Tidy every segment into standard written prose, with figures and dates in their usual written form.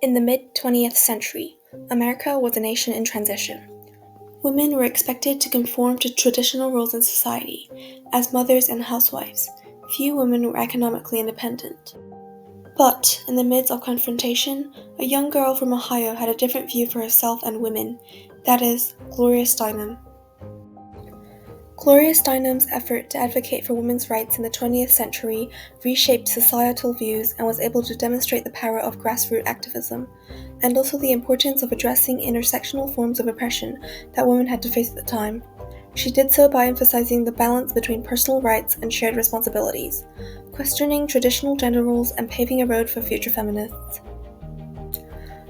In the mid-20th century, America was a nation in transition. Women were expected to conform to traditional roles in society, as mothers and housewives. Few women were economically independent. But, in the midst of confrontation, a young girl from Ohio had a different view for herself and women, that is, Gloria Steinem. Gloria Steinem's effort to advocate for women's rights in the 20th century reshaped societal views and was able to demonstrate the power of grassroots activism, and also the importance of addressing intersectional forms of oppression that women had to face at the time. She did so by emphasizing the balance between personal rights and shared responsibilities, questioning traditional gender roles and paving a road for future feminists.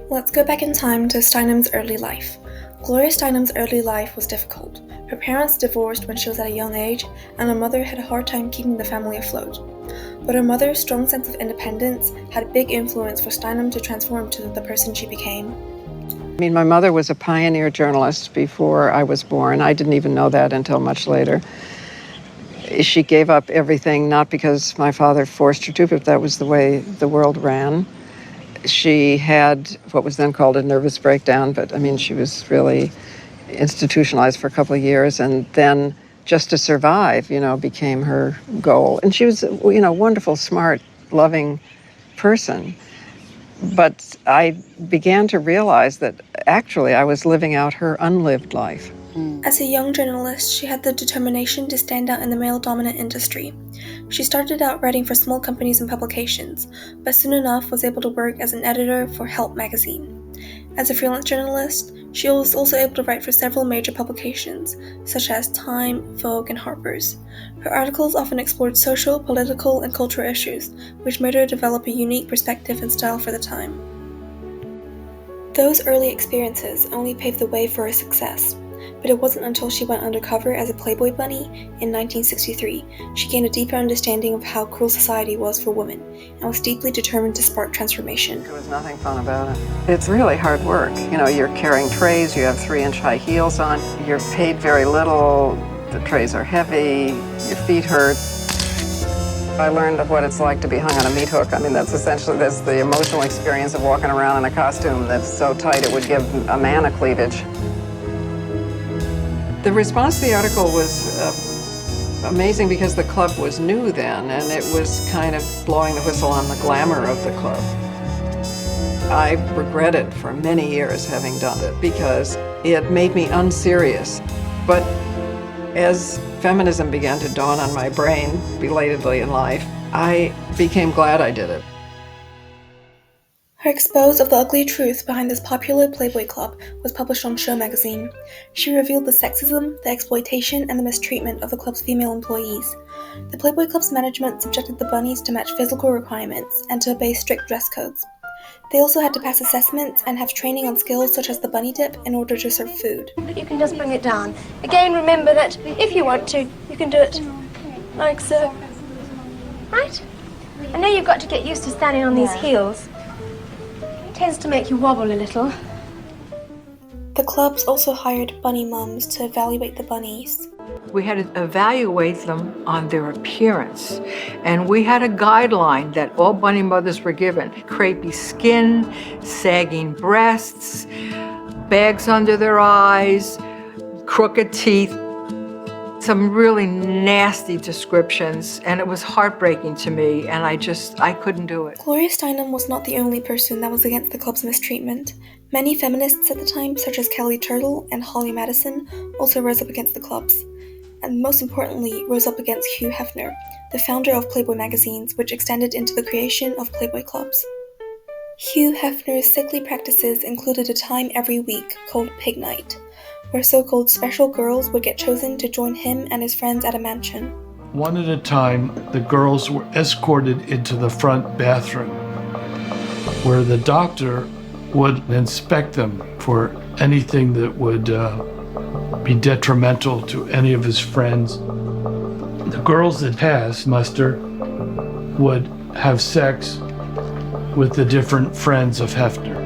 Let's go back in time to Steinem's early life. Gloria Steinem's early life was difficult. Her parents divorced when she was at a young age, and her mother had a hard time keeping the family afloat. But her mother's strong sense of independence had a big influence for Steinem to transform to the person she became. My mother was a pioneer journalist before I was born. I didn't even know that until much later. She gave up everything, not because my father forced her to, but that was the way the world ran. She had what was then called a nervous breakdown, but she was really institutionalized for a couple of years, and then just to survive, became her goal. And she was, wonderful, smart, loving person. But I began to realize that actually I was living out her unlived life. As a young journalist, she had the determination to stand out in the male-dominant industry. She started out writing for small companies and publications, but soon enough was able to work as an editor for Help magazine. As a freelance journalist, she was also able to write for several major publications, such as Time, Vogue, and Harper's. Her articles often explored social, political, and cultural issues, which made her develop a unique perspective and style for the time. Those early experiences only paved the way for her success, but it wasn't until she went undercover as a Playboy bunny in 1963 she gained a deeper understanding of how cruel society was for women, and was deeply determined to spark transformation. There was nothing fun about it. It's really hard work. You're carrying trays, you have 3-inch high heels on, you're paid very little, the trays are heavy, your feet hurt. I learned of what it's like to be hung on a meat hook. That's the emotional experience of walking around in a costume that's so tight it would give a man a cleavage. The response to the article was amazing because the club was new then, and it was kind of blowing the whistle on the glamour of the club. I regretted for many years having done it because it made me unserious. But as feminism began to dawn on my brain belatedly in life, I became glad I did it. Her expose of the ugly truth behind this popular Playboy club was published on Show magazine. She revealed the sexism, the exploitation, and the mistreatment of the club's female employees. The Playboy club's management subjected the bunnies to match physical requirements and to obey strict dress codes. They also had to pass assessments and have training on skills such as the bunny dip in order to serve food. You can just bring it down. Again, remember that if you want to, you can do it like so. Right? I know you've got to get used to standing on these heels. Tends to make you wobble a little. The clubs also hired bunny mums to evaluate the bunnies. We had to evaluate them on their appearance, and we had a guideline that all bunny mothers were given: crepey skin, sagging breasts, bags under their eyes, crooked teeth. Some really nasty descriptions, and it was heartbreaking to me, and I couldn't do it. Gloria Steinem was not the only person that was against the club's mistreatment. Many feminists at the time, such as Kelly Turtle and Holly Madison, also rose up against the clubs. And most importantly, rose up against Hugh Hefner, the founder of Playboy magazines, which extended into the creation of Playboy clubs. Hugh Hefner's sickly practices included a time every week called Pig Night, where so-called special girls would get chosen to join him and his friends at a mansion. One at a time, the girls were escorted into the front bathroom, where the doctor would inspect them for anything that would be detrimental to any of his friends. The girls that passed muster would have sex with the different friends of Hefner.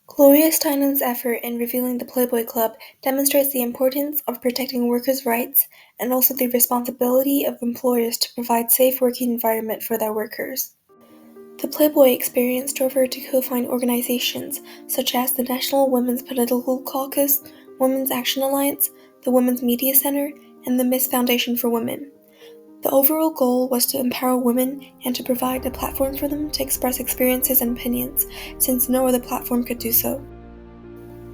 Gloria Steinem's effort in revealing the Playboy Club demonstrates the importance of protecting workers' rights and also the responsibility of employers to provide safe working environment for their workers. The Playboy experience drove her to co-found organizations such as the National Women's Political Caucus, Women's Action Alliance, the Women's Media Center, and the Miss Foundation for Women. The overall goal was to empower women and to provide a platform for them to express experiences and opinions, since no other platform could do so.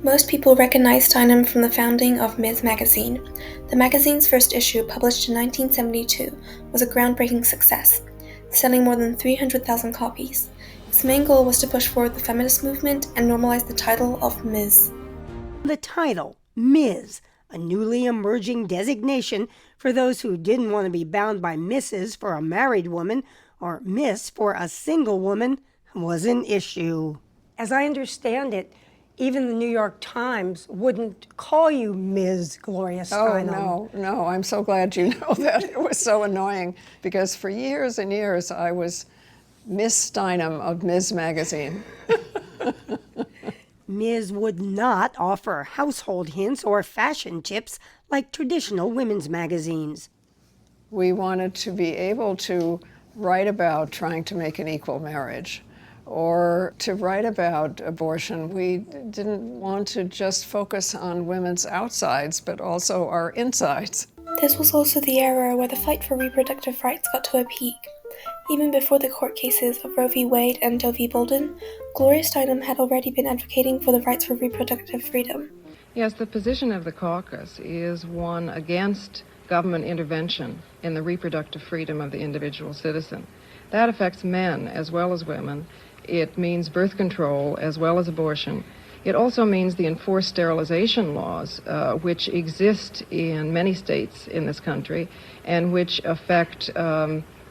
Most people recognize Steinem from the founding of Ms. Magazine. The magazine's first issue, published in 1972, was a groundbreaking success, selling more than 300,000 copies. Its main goal was to push forward the feminist movement and normalize the title of Ms. The title, Ms., a newly emerging designation for those who didn't want to be bound by Mrs. for a married woman or Miss for a single woman, was an issue. As I understand it, even the New York Times wouldn't call you Ms. Gloria Steinem. Oh, no, I'm so glad you know that. It was so annoying because for years and years I was Miss Steinem of Ms. Magazine. Ms. would not offer household hints or fashion tips like traditional women's magazines. We wanted to be able to write about trying to make an equal marriage or to write about abortion. We didn't want to just focus on women's outsides, but also our insides. This was also the era where the fight for reproductive rights got to a peak. Even before the court cases of Roe v. Wade and Doe v. Bolden, Gloria Steinem had already been advocating for the rights for reproductive freedom. Yes, the position of the caucus is one against government intervention in the reproductive freedom of the individual citizen. That affects men as well as women. It means birth control as well as abortion. It also means the enforced sterilization laws, which exist in many states in this country and which affect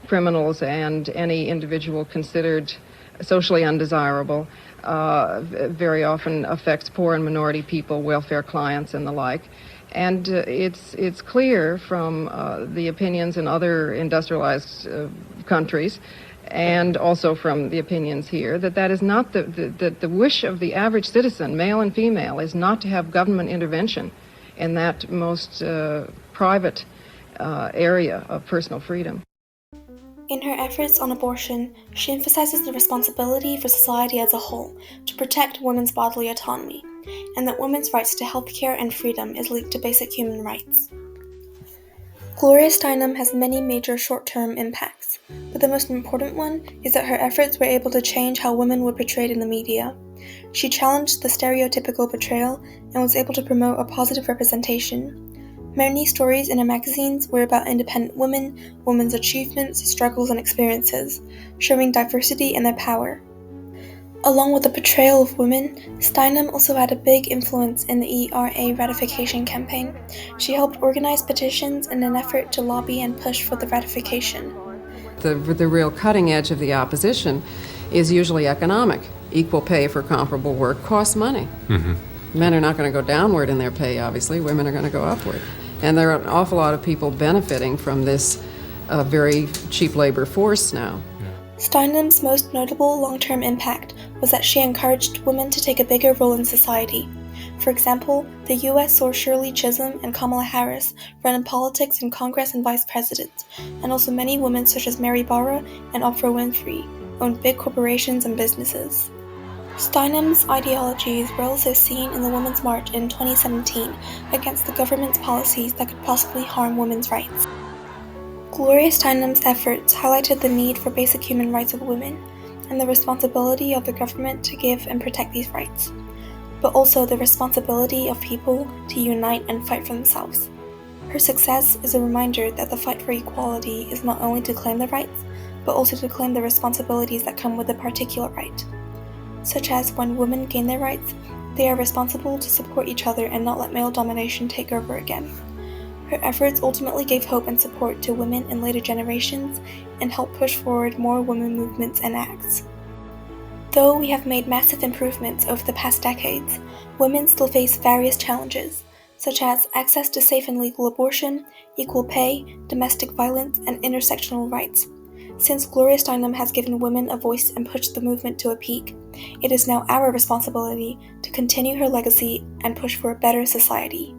criminals and any individual considered socially undesirable. Very often affects poor and minority people, welfare clients, and the like. And it's clear from the opinions in other industrialized countries, and also from the opinions here, that is not the wish of the average citizen, male and female, is not to have government intervention in that most private area of personal freedom. In her efforts on abortion, she emphasizes the responsibility for society as a whole to protect women's bodily autonomy, and that women's rights to health care and freedom is linked to basic human rights. Gloria Steinem has many major short-term impacts, but the most important one is that her efforts were able to change how women were portrayed in the media. She challenged the stereotypical portrayal and was able to promote a positive representation. Many stories in her magazines were about independent women, women's achievements, struggles, and experiences, showing diversity and their power. Along with the portrayal of women, Steinem also had a big influence in the ERA ratification campaign. She helped organize petitions in an effort to lobby and push for the ratification. The real cutting edge of the opposition is usually economic. Equal pay for comparable work costs money. Mm-hmm. Men are not going to go downward in their pay, obviously. Women are going to go upward. And there are an awful lot of people benefiting from this very cheap labor force now. Steinem's most notable long-term impact was that she encouraged women to take a bigger role in society. For example, the U.S. saw Shirley Chisholm and Kamala Harris run in politics in Congress and vice president, and also many women such as Mary Barra and Oprah Winfrey owned big corporations and businesses. Steinem's ideologies were also seen in the Women's March in 2017 against the government's policies that could possibly harm women's rights. Gloria Steinem's efforts highlighted the need for basic human rights of women and the responsibility of the government to give and protect these rights, but also the responsibility of people to unite and fight for themselves. Her success is a reminder that the fight for equality is not only to claim the rights, but also to claim the responsibilities that come with a particular right, such as when women gain their rights, they are responsible to support each other and not let male domination take over again. Her efforts ultimately gave hope and support to women in later generations and helped push forward more women movements and acts. Though we have made massive improvements over the past decades, women still face various challenges, such as access to safe and legal abortion, equal pay, domestic violence, and intersectional rights. Since Gloria Steinem has given women a voice and pushed the movement to a peak, it is now our responsibility to continue her legacy and push for a better society.